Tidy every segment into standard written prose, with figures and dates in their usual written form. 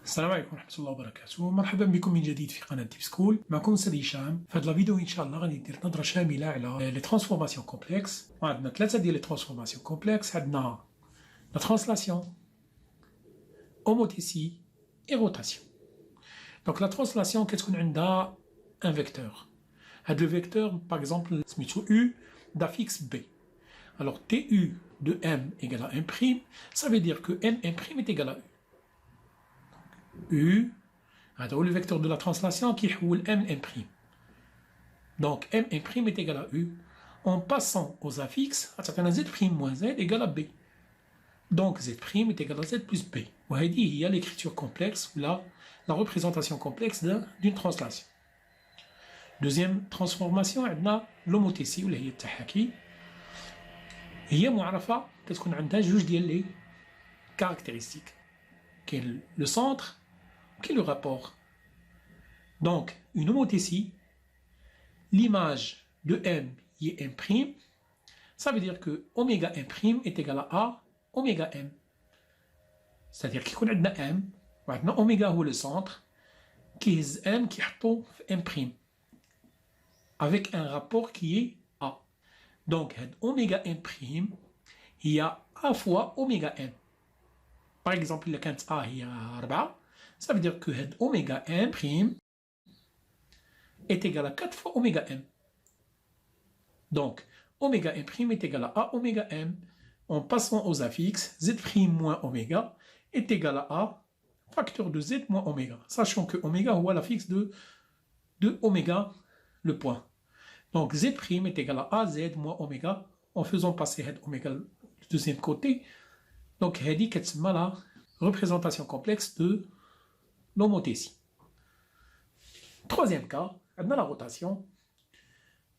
السلام عليكم ورحمة الله وبركاته. مرحبا بكم من جديد في قناة ديب سكول. معكم أستاذ هشام. في هذا الفيديو إن شاء الله غادي ندير نظرة شاملة على لي ترانسفورماسيون كومبلكس. وعندنا ثلاثة ديال لي ترانسفورماسيون كومبلكس. عندنا لا ترانسلاسيون، homothétie et rotation. Donc la translation كتكون عندها un vecteur. هذا le vecteur par exemple سميتو U d'affixe B. Alors TU de M égale à 1', ça veut dire que M1' est égal à U. U, c'est le vecteur de la translation qui est M1'. Donc M1' est égal à U. En passant aux affixes, Z' moins Z égale à B. Donc Z' est égal à Z plus B. Vous voyez, il y a l'écriture complexe ou la représentation complexe d'une translation. Deuxième transformation, on a l'homothétie ou la tahaki. هي معرفة كتكون عندها جوج ديال لي caractéristiques. كاين le centre et le rapport. Donc, une homothétie, l'image de M est M', ça veut dire que oméga M' est égal à A oméga M. C'est-à-dire qu'il y a M, maintenant oméga est le centre, qui est M qui est M', avec un rapport qui est A. Donc, oméga M', il y a A fois oméga M. Par exemple, il y a A, il y a 4. Ça veut dire que oméga M' est égal à 4 fois oméga M. Donc, oméga M' est égal à A oméga M. En passant aux affixes, Z' moins oméga est égal à A facteur de Z moins oméga. Sachant que oméga est l'affixe de oméga, le point. Donc, Z' est égal à AZ moins oméga en faisant passer oméga du deuxième côté. Donc, c'est la représentation complexe de l'homothétie. Troisième cas, on a la rotation.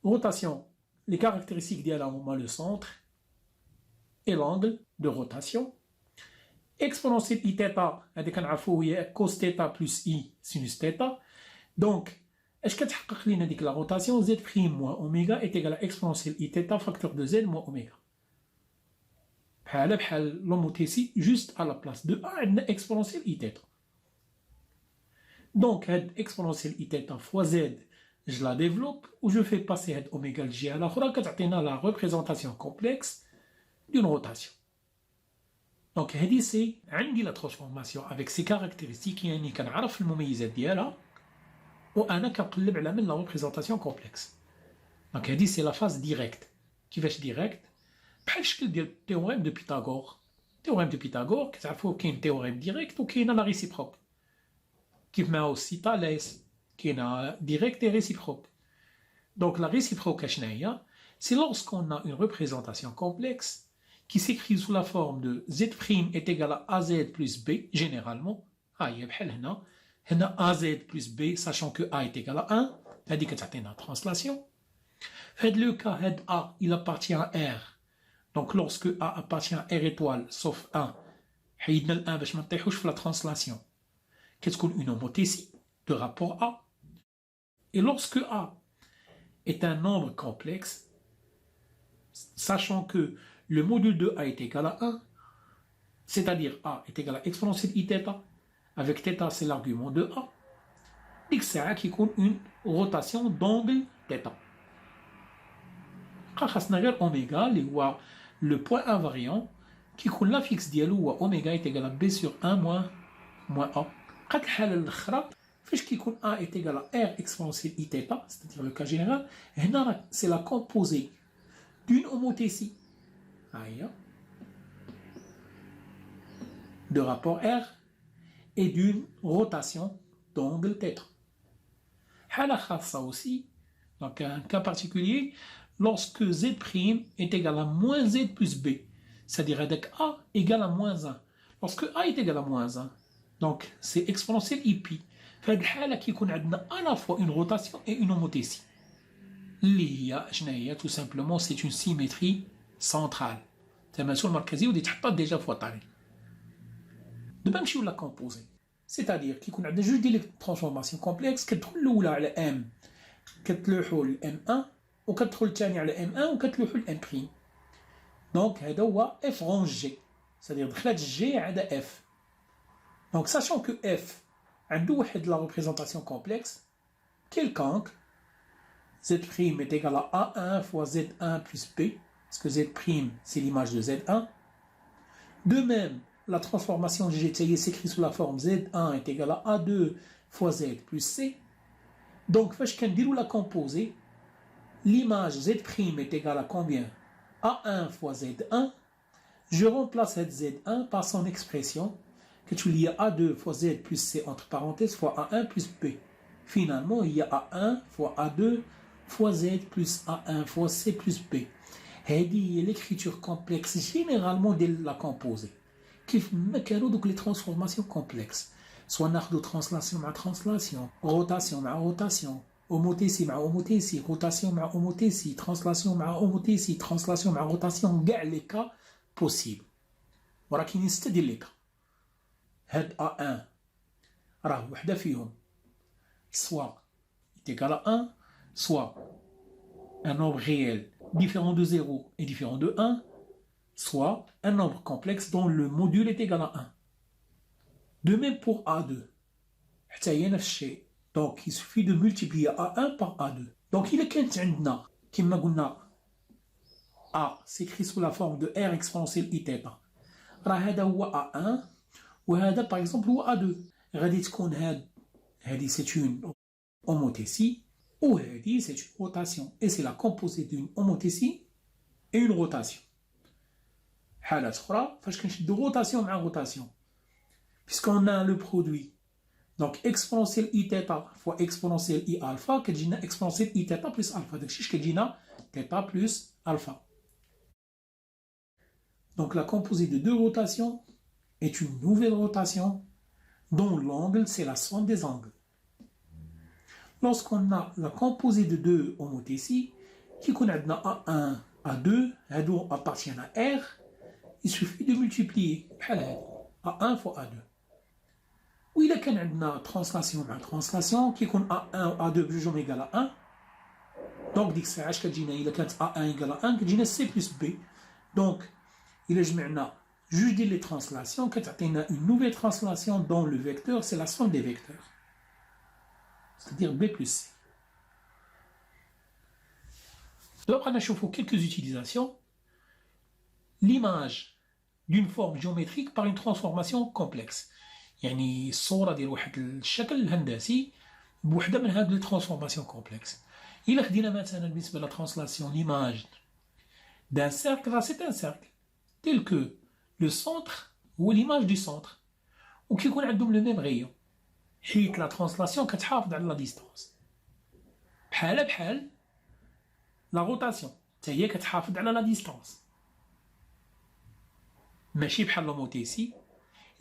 Rotation, les caractéristiques d'elle ont le centre et l'angle de rotation. Exponentielle I-θ, c'est cos θ plus I sinus θ. Donc, est-ce que tu as la rotation Z' moins oméga est égal à exponentielle I-θ facteur de Z moins oméga. L'homothétie, juste à la place de A, on a exponentielle I-θ. Donc, exponentielle I-θ fois Z, je la développe, ou je fais passer oméga J à la fois, la représentation complexe d'une rotation. Donc, c'est la transformation avec ses caractéristiques, qui est la représentation complexe. Donc, c'est la phase directe. Qui va être directe? Le théorème de Pythagore. Le théorème de Pythagore, il y a un théorème direct ou il y a la réciproque. Qui met aussi Thalès, qui est direct et réciproque. Donc la réciproque, c'est lorsqu'on a une représentation complexe qui s'écrit sous la forme de Z' est égal à AZ plus B, généralement. Il y a AZ plus B, sachant que A est égal à 1, c'est-à-dire que c'est une translation. Le cas, A, il appartient à R. Donc lorsque A appartient à R étoile, sauf 1, il y a 1 باش ما نطيحوش في la translation. Qu'est-ce qu'une homothétie de rapport A? Et lorsque A est un nombre complexe, sachant que le module de A est égal à 1, c'est-à-dire A est égal à exponentielle I-θ, avec θ c'est l'argument de A, X qui est une rotation d'angle θ. Oméga, le point invariant qui est l'affixe dialou oméga est égal à B sur 1 moins A. Puisque A est égal à R exponentielle I-θ, c'est-à-dire le cas général, c'est la composée d'une homothétie de rapport R et d'une rotation d'angle θ. Ça aussi, donc un cas particulier, lorsque Z' est égal à moins Z plus B, c'est-à-dire avec A égale à moins 1. Lorsque A est égal à moins 1, donc c'est exponentielle IP. Fait qui à la fois une rotation et une homothétie. Tout simplement, c'est une symétrie centrale. C'est une symétrie marquée où il déjà fois taré. De même chose la composée. C'est-à-dire qu'il y a juste des transformations complexes qui sont à la M, qui sont M1, ou qui sont à la M1, ou qui sont à M'. Donc, c'est F rang G. C'est-à-dire que G est F. Donc, sachant que f a la représentation complexe, quelconque, z' est égal à A1 fois Z1 plus B, parce que Z' c'est l'image de Z1. De même, la transformation de G s'écrit sous la forme Z1 est égal à A2 fois Z plus C. Donc, je vais la composer. L'image Z' est égale à combien? A1 fois Z1. Je remplace cette Z1 par son expression que tu lis à A2 fois Z plus C entre parenthèses fois A1 plus B. Finalement, il y a A1 fois A2 fois Z plus A1 fois C plus B. C'est l'écriture complexe généralement de la composée. Kif mekano donc les transformations complexes. Soit ناخذ translation مع translation, rotation مع rotation, homothétie مع homothétie, rotation مع homothétie, translation مع homothétie, translation مع rotation, كاع les cas possibles. ولكن نستدل لك هاد A1 راه وحده فيهم soit est égal à 1, soit un nombre réel différent de 0 et différent de 1, soit un nombre complexe dont le module est égal à 1. De même pour A2. Donc il suffit de multiplier A1 par A2. Donc il est qu'un A s'écrit sous la forme de R exponentielle I θ. هذا هو A1 وهذا par exemple هو A2. غادي تكون هذه c'est une homothétie وهذه c'est une rotation. Et c'est la composée d'une homothétie et une rotation. حالات أخرى فاش كنشدو rotation مع rotation. Puisqu'on a le produit. Donc exponentielle I θ fois exponentielle I alpha كتجينا exponentielle I θ plus alpha. داكشي كتجينا θ plus alpha. Donc la composée de deux rotations est une nouvelle rotation dont l'angle c'est la somme des angles. Lorsqu'on a la composée de deux homothéties, qui connaît A1, A2, هادو appartiennent à R, il suffit de multiplier A1 fois A2. Ou il y a une translation مع translation qui compte A1 ou A2 بجوجهم égal à 1. Donc ديك الساعة اش كتجينا إلا كانت A1 égal à 1 كتجينا C plus B. Donc إلا جمعنا جوج ديال لي translations كتعطينا une nouvelle translation dont le vecteur c'est la somme des vecteurs. C'est-à-dire B plus C. Donc on a chauffé quelques utilisations. L'image d'une forme géométrique par une transformation complexe. يعني الصورة ديال واحد الشكل الهندسي بوحدة من هاد لي ترانسفورماسيون كومبلكس. إلا خدينا مثلا بالنسبة لا ترانسلاسيون l'image d'un cercle, c'est un cercle tel que le centre ou l'image du centre وكيكون عندهم le même rayon. حيت لا ترانسلاسيون كتحافظ على لا ديستانس. بحال لا روتاسيون حتى هي كتحافظ على لا ديستانس. ماشي بحال l'homothétie.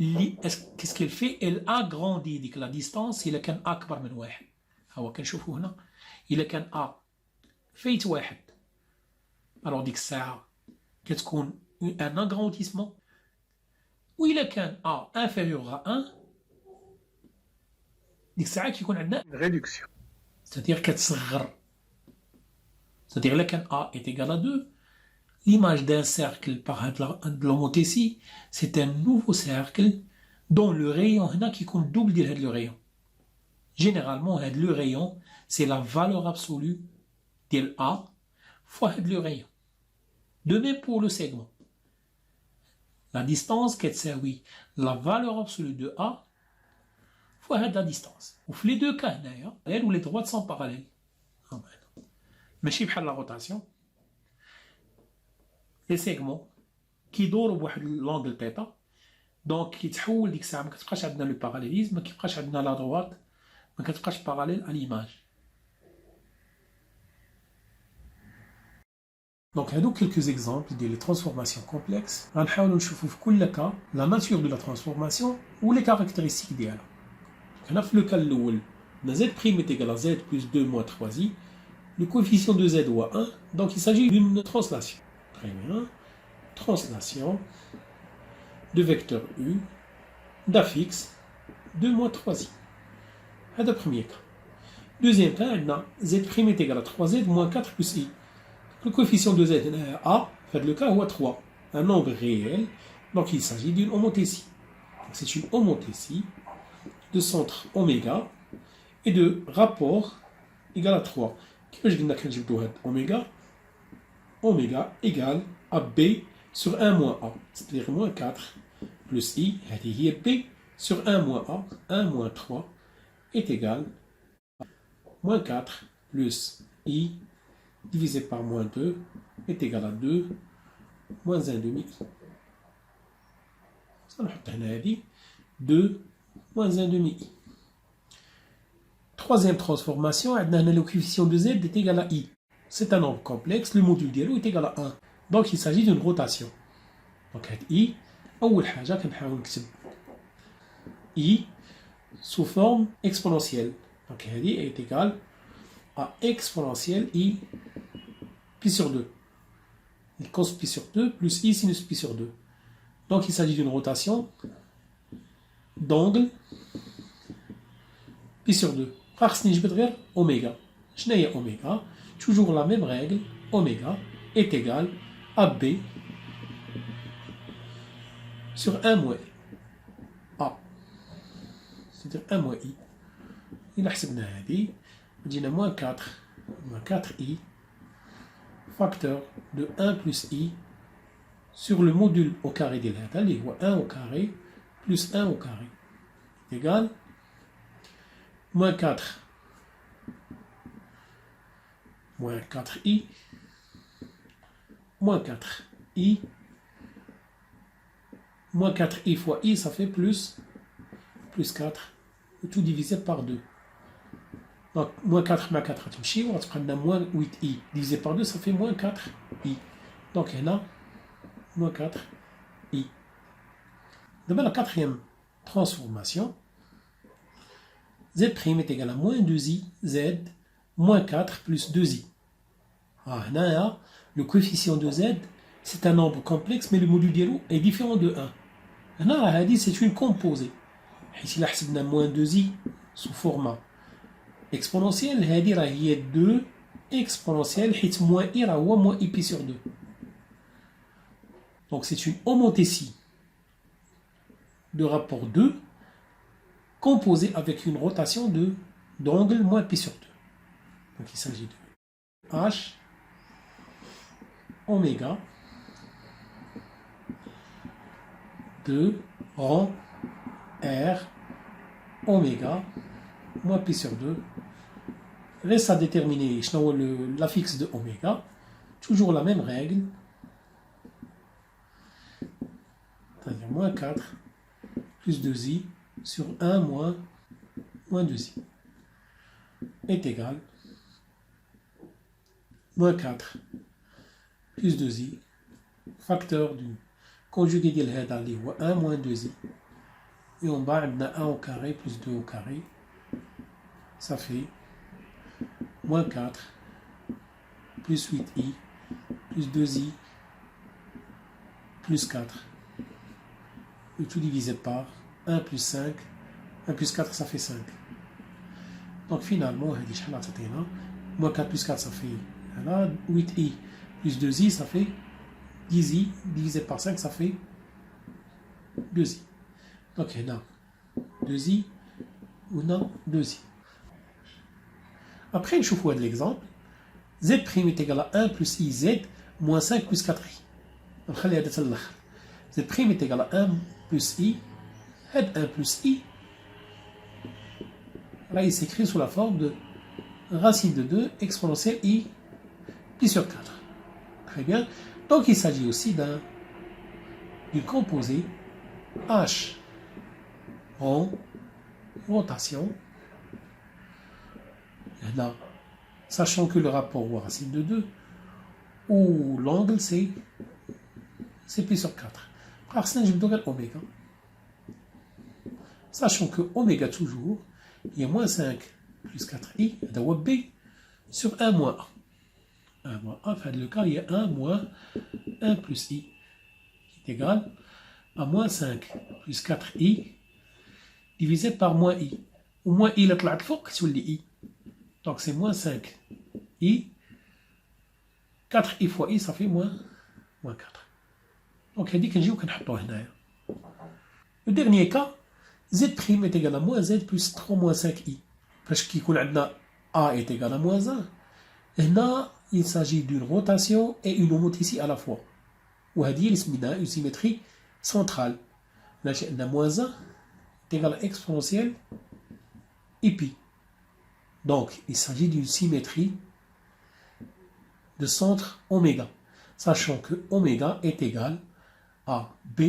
Qu'est-ce qu'elle fait? Elle agrandit ديك لا ديستانس إلا كان أكبر من واحد. هو كنشوفو هنا إلا كان A فايت واحد alors ديك الساعة كتكون un agrandissement. وإلا كان A inférieur à 1 ديك الساعة كيكون عندنا réduction. C'est-à-dire كتصغر. C'est-à-dire إلا كان A est égal à 2, l'image d'un cercle par de l'homothétie, c'est un nouveau cercle dont le rayon qui compte double de le rayon. Généralement, le rayon, c'est la valeur absolue de A fois le rayon. De même pour le segment. La distance qui est la valeur absolue de A fois la distance. Ou les deux cas, où les droites sont parallèles. Mais si la rotation, les segments qui دوروا بواحد l'angle θ donc كيتحول ديك الساعه ما كتبقاش عندنا لو باراليليزم ما كيبقاش عندنا لا droite ما كتبقاش parallèle à l'image. Donc هادو quelques exemples de transformations complexes غنحاولوا نشوفوا في كل cas la nature de la transformation ou les caractéristiques ديالها. هنا في le cas الاول z' est égal à z plus 2 moins 3i, le coefficient de z ou 1, donc il s'agit d'une translation. Très bien. Translation de vecteur U d'affixe 2 moins 3i. C'est le premier cas. Deuxième cas, z' est égal à 3z moins 4 plus i. Le coefficient de z A, fait le cas, est 3. Un nombre réel, donc il s'agit d'une homothétie. C'est une homothétie de centre oméga et de rapport égal à 3. كيفاش قلنا كنجبدو هاد oméga égale à B sur 1 moins A, c'est-à-dire moins 4 plus I, هذه هي B sur 1 moins A, 1 moins 3 est égal à moins 4 plus I divisé par moins 2 est égal à 2 moins 1 demi I. Ça نحط هنا هذه 2 moins 1 demi I. Troisième transformation, le coefficient de Z est égal à I. C'est un nombre complexe, le module dialo est égal à 1. Donc il s'agit d'une rotation. Donc I, أول حاجة كنحاول نكتب I sous forme exponentielle. Donc هذه est égale à exponentielle I pi sur 2. Cos pi sur 2 plus I sinus pi sur 2. Donc il s'agit d'une rotation d'angle pi sur 2. Oméga. Oméga. Toujours la même règle. Oméga est égal à B sur 1 moins A. C'est-à-dire 1 moins I. Il a dit moins 4 moins 4I facteur de 1 plus I sur le module au carré de l'État, 1 au carré plus 1 au carré égal moins 4 moins 4i moins 4i moins 4i fois i, ça fait plus 4, tout divisé par 2. Donc moins 4 moins 4 on va prendre moins 8i divisé par 2, ça fait moins 4i. Donc il y en a moins 4i. D'abord la quatrième transformation, z' est égal à moins 2i z moins 4 plus 2i. Là, le coefficient de z, c'est un nombre complexe, mais le module dialo est différent de 1. Là, c'est une composée. Ici, là, on a moins 2i sous format exponentiel. Il y a 2 exponentiel, moins i, moins i pi sur 2. Donc, c'est une homothétie de rapport 2 composée avec une rotation d'angle moins pi sur 2. Donc, il s'agit de h oméga de rang R oméga moins pi sur 2. Reste à déterminer l'affixe de oméga. Toujours la même règle. C'est-à-dire moins 4 plus 2i sur 1 moins 2i est égal moins 4 plus 2i facteur du conjugué de l'héda 1 moins 2i et en bas on a 1 au carré plus 2 au carré, ça fait moins 4 plus 8i plus 2i plus 4 et tout divisé par 1 plus 5, 1 plus 4 ça fait 5. Donc finalement moins 4 plus 4 ça fait 8i plus 2i ça fait 10i divisé par 5 ça fait 2i. Donc il y en a 2i ou non 2i. Après, je vous l'exemple. Z' est égal à 1 plus i z moins 5 plus 4i. Z' est égal à 1 plus i. 1 plus i. Là, il s'écrit sous la forme de racine de 2 exponentielle i pi sur 4. Très bien. Donc, il s'agit aussi du composé h en rotation. Là, sachant que le rapport au racine de 2 ou l'angle c'est pi sur 4. Racine je vais oméga. Sachant que oméga toujours, il y a moins 5 plus 4i, b sur 1 moins a. 1 moins a, enfin le cas, il y a 1 moins 1 plus i, qui est égal à moins 5 plus 4i divisé par moins i. Ou moins i, la fouq sur les i. Donc c'est moins 5i. 4i fois i, ça fait moins 4. Donc il dit que je vais Le dernier cas, z' est égal à moins z plus 3 moins 5i. Parce qu'il y a a est égal à moins 1. Et là, il s'agit d'une rotation et une homothétie à la fois. Ou à dire, une symétrie centrale. Là, j'ai moins 1 est égal à exponentielle et pi. Donc, il s'agit d'une symétrie de centre oméga. Sachant que oméga est égal à b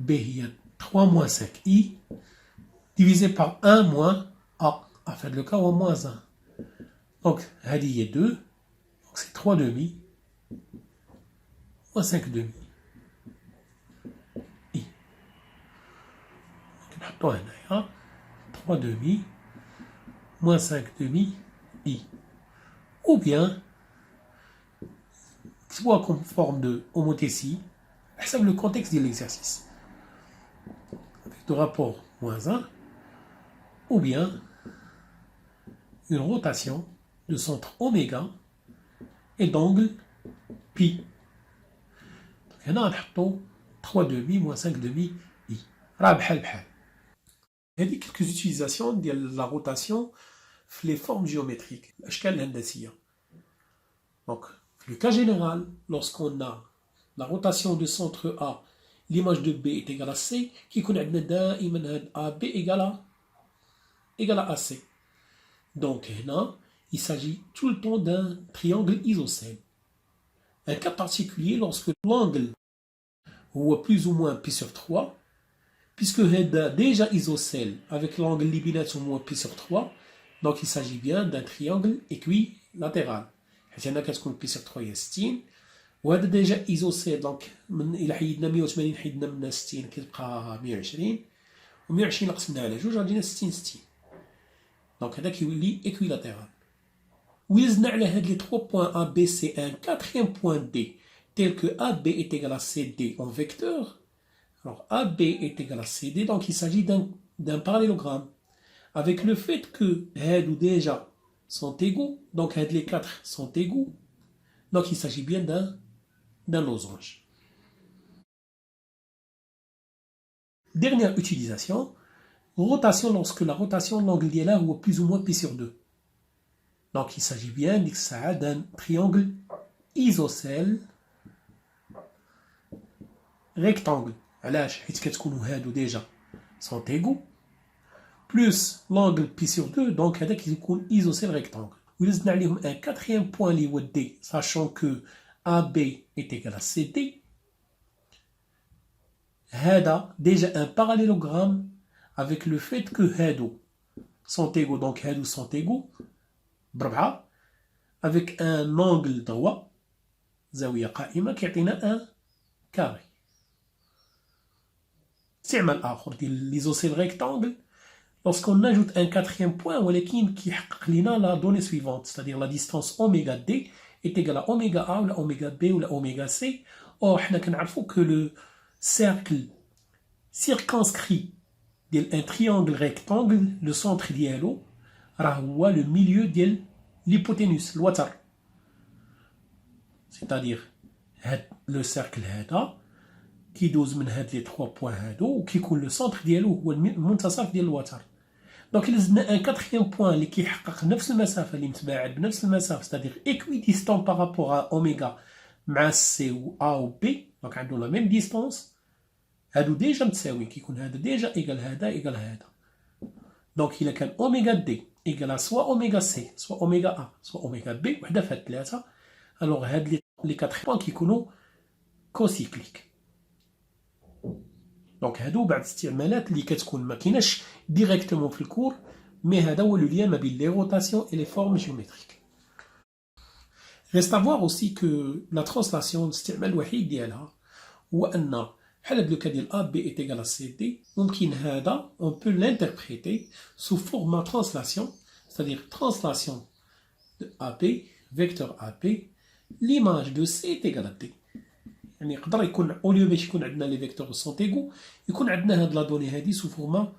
est 3 moins 5i, divisé par 1 moins a. Afin de le cas, en moins 1. Donc, il est 2. Donc, c'est 3 demi moins 5 demi. I. Donc, 3 demi moins 5 demi i. Ou bien, soit comme forme de homothétie, c'est le contexte de l'exercice. Avec le rapport moins 1, ou bien une rotation de centre oméga et d'angle pi. Donc, هنا نحطو 3 demi moins 5 demi i. راه بحال بحال. Il y a quelques utilisations de la rotation dans les formes géométriques, l'ashkal الهندسية. Donc, le cas général, lorsqu'on a la rotation de centre A, l'image de B est égale à C, qui connaît دائما AB égale à AC. Donc, là, il s'agit tout le temps d'un triangle isocèle. Un cas particulier lorsque l'angle est plus ou moins pi sur 3, puisque c'est déjà isocèle avec l'angle libinat au moins pi sur 3, donc il s'agit bien d'un triangle équilatéral. Il y en a qui pi sur 3 60, وهذا déjà isocèle, donc إلا حيدنا 180 حيدنا من 60 كتبقى 120 و120 قسمنا على جوج غادينا 60 60. Donc هذا كيولي équilatéral. ويزنا على هاد les 3 points A, B, C, un quatrième point D, tel que AB est égal à CD en vecteur. Alors AB est égal à CD, donc il s'agit d'un parallélogramme. Avec le fait que هادو déjà sont égaux, donc les 4 sont égaux, donc il s'agit bien d'un losange. Dernière utilisation, rotation lorsque la rotation de l'angle d'Yala est plus ou moins pi sur 2. Donc il s'agit bien d'un triangle isocèle rectangle. علاش حيت كتكونوا هادو déjà sont égaux plus l'angle pi sur 2, donc هذا كيكون isocèle rectangle. ولزنا عليهم un quatrième point اللي هو D, sachant que AB est égal à CD. هذا déjà un parallélogramme avec le fait que هادو sont égaux, donc هادو sont égaux بربعة avec un angle droit زاوية قائمة كيعطينا un carré. استعمال آخر ديال l'isocèle rectangle lorsqu'on ajoute un quatrième point ولكن كيحقق لنا la donnée suivante, c'est-à-dire la distance oméga D est égale à oméga A ou la oméga B ou la oméga C. Or حنا كنعرفوا que le cercle circonscrit d'un triangle rectangle, le centre ديالو راه هو le milieu ديال l'hypoténuse, الوتر. C'est-à-dire le cercle هذا كيدوز من هاد لي 3 بوين هادو وكيكون لو سونتر ديالو هو المنتصف ديال الوتر. دونك الا زدنا ان كاتريام بوين اللي كيحقق نفس المسافه اللي متباعد بنفس المسافه ستادير ايكويديستون بارابور ا اوميغا مع سي و ا و بي، دونك عندهم لا ميم ديستونس، هادو ديجا متساويين، كيكون هذا ديجا ايكال هذا ايكال هذا. دونك الا كان اوميغا دي ايكال سوا اوميغا سي سوا اوميغا ا سوا اوميغا بي، وحده في هاد الثلاثه، الوغ هاد لي كاتر بوين كيكونوا كوسيكليك. دونك هادو بعض الاستعمالات اللي كتكون ما كايناش ديريكتومون في الكور، مي هذا هو لو لien ما بين لي روتاسيون اي لي فورم جيومتريك. Reste à voir aussi que la translation الاستعمال الوحيد ديالها هو ان بحال هاد لو كا ديال AB est égal à CD، ممكن هذا on peut l'interpréter sous format translation, c'est-à-dire translation de AB, vecteur AB, l'image de C est égale à D. يعني يقدر يكون اوليو باش يكون عندنا لي فيكتور سونتيغو يكون عندنا هاد لا دوني هادي سو فورما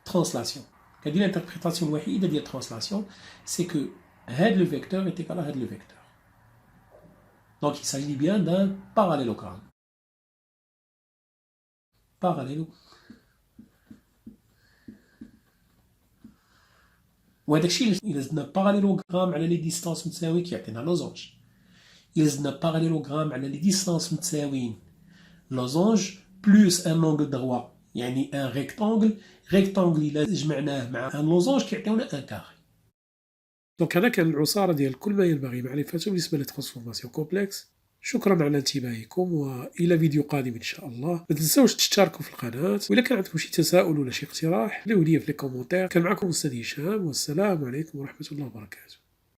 ترانسلاسيون. هادي الانتربريتاسيون الوحيده ديال الترانسلاسيون سي كو هاد لو فيكتور ايت ايكال هاد لو فيكتور. دونك il s'agit bien d'un parallélogramme. Parallélogramme. وهذاك الشيء الا زدنا باراليلوغرام على لي ديستانس متساوي كيعطينا لوزونج. الا زدنا باراليلوغرام على لي ديستانس متساويين لوزونج بلوس ان انغل دروا يعني ان ريكتانغل، ريكتانغل الا جمعناه مع ان لوزونج كيعطيونا ان كاري. دونك هذا كان العصاره ديال كل ما ينبغي معرفته بالنسبه للترانسفورماسيون كومبلكس. شكرا على انتباهكم والى فيديو قادم ان شاء الله. ما تنساوش تشتركوا في القناه، واذا كان عندكم شي تساؤل ولا شي اقتراح خليوه لي في لي كومونتير. كان معكم استاذ هشام، والسلام عليكم ورحمه الله وبركاته.